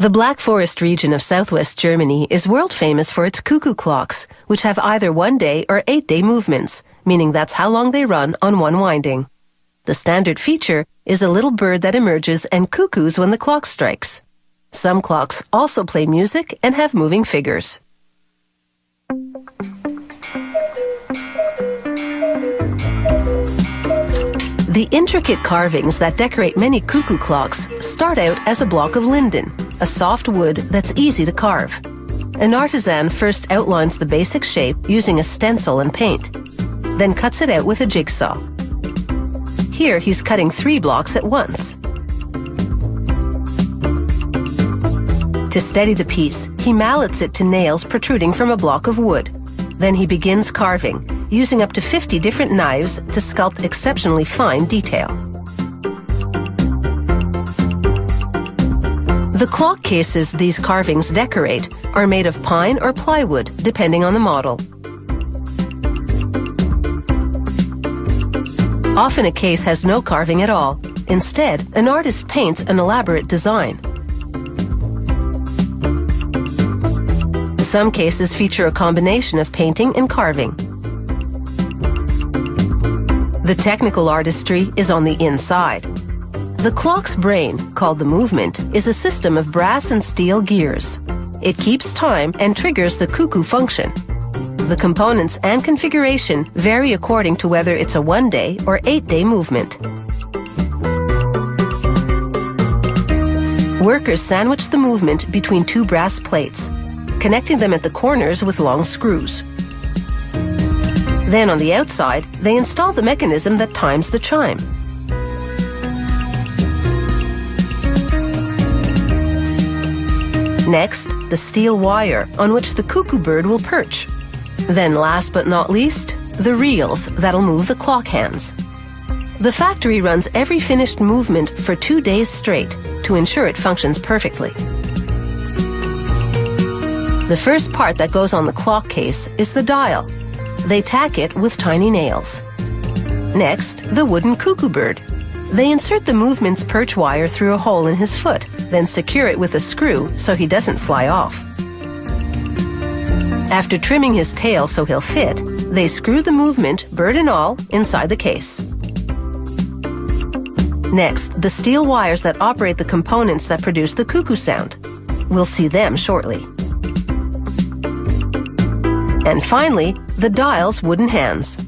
The Black Forest region of southwest Germany is world famous for its cuckoo clocks, which have either 1-day or 8-day movements, meaning that's how long they run on one winding. The standard feature is a little bird that emerges and cuckoos when the clock strikes. Some clocks also play music and have moving figures. The intricate carvings that decorate many cuckoo clocks start out as a block of linden, a soft wood that's easy to carve. An artisan first outlines the basic shape using a stencil and paint, then cuts it out with a jigsaw. Here he's cutting 3 blocks at once. To steady the piece, he mallets it to nails protruding from a block of wood. Then he begins carving, using up to 50 different knives to sculpt exceptionally fine detail. The clock cases these carvings decorate are made of pine or plywood, depending on the model. Often a case has no carving at all. Instead, an artist paints an elaborate design. Some cases feature a combination of painting and carving. The technical artistry is on the inside. The clock's brain, called the movement, is a system of brass and steel gears. It keeps time and triggers the cuckoo function. The components and configuration vary according to whether it's a 1-day or 8-day movement. Workers sandwich the movement between 2 brass plates, connecting them at the corners with long screws. Then on the outside, they install the mechanism that times the chime. Next, the steel wire on which the cuckoo bird will perch. Then last but not least, the reels that'll move the clock hands. The factory runs every finished movement for 2 days straight to ensure it functions perfectly. The first part that goes on the clock case is the dial. They tack it with tiny nails. Next, the wooden cuckoo bird. They insert the movement's perch wire through a hole in his foot, then secure it with a screw so he doesn't fly off. After trimming his tail so he'll fit, they screw the movement, bird and all, inside the case. Next, the steel wires that operate the components that produce the cuckoo sound. We'll see them shortly. And finally, the dial's wooden hands.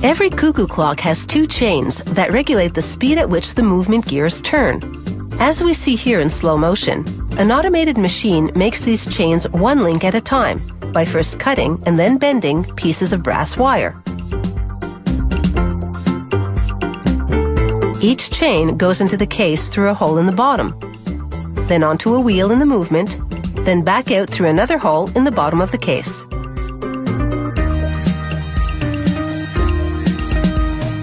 Every cuckoo clock has 2 chains that regulate the speed at which the movement gears turn. As we see here in slow motion, an automated machine makes these chains 1 link at a time by first cutting and then bending pieces of brass wire. Each chain goes into the case through a hole in the bottom, then onto a wheel in the movement, then back out through another hole in the bottom of the case.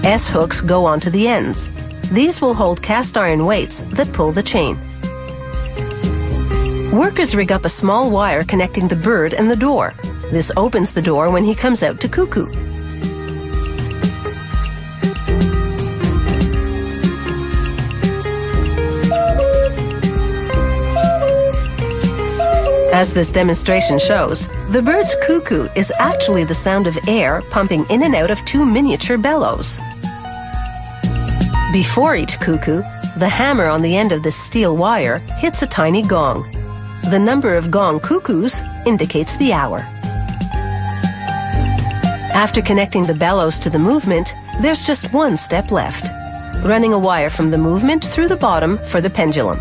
S-hooks go onto the ends. These will hold cast iron weights that pull the chain. Workers rig up a small wire connecting the bird and the door. This opens the door when he comes out to cuckoo. As this demonstration shows, the bird's cuckoo is actually the sound of air pumping in and out of 2 miniature bellows. Before each cuckoo, the hammer on the end of this steel wire hits a tiny gong. The number of gong cuckoos indicates the hour. After connecting the bellows to the movement, there's just 1 step left: running a wire from the movement through the bottom for the pendulum.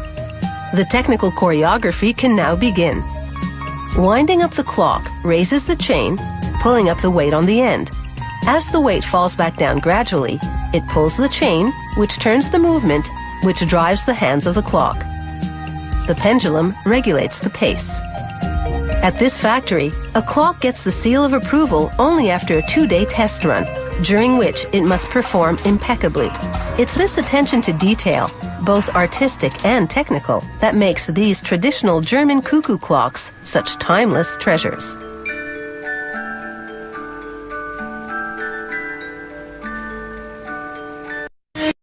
The technical choreography can now begin. Winding up the clock raises the chain, pulling up the weight on the end. As the weight falls back down gradually, it pulls the chain, which turns the movement, which drives the hands of the clock. The pendulum regulates the pace. At this factory, a clock gets the seal of approval only after a 2-day test run, during which it must perform impeccably. It's this attention to detail, both artistic and technical, that makes these traditional German cuckoo clocks such timeless treasures.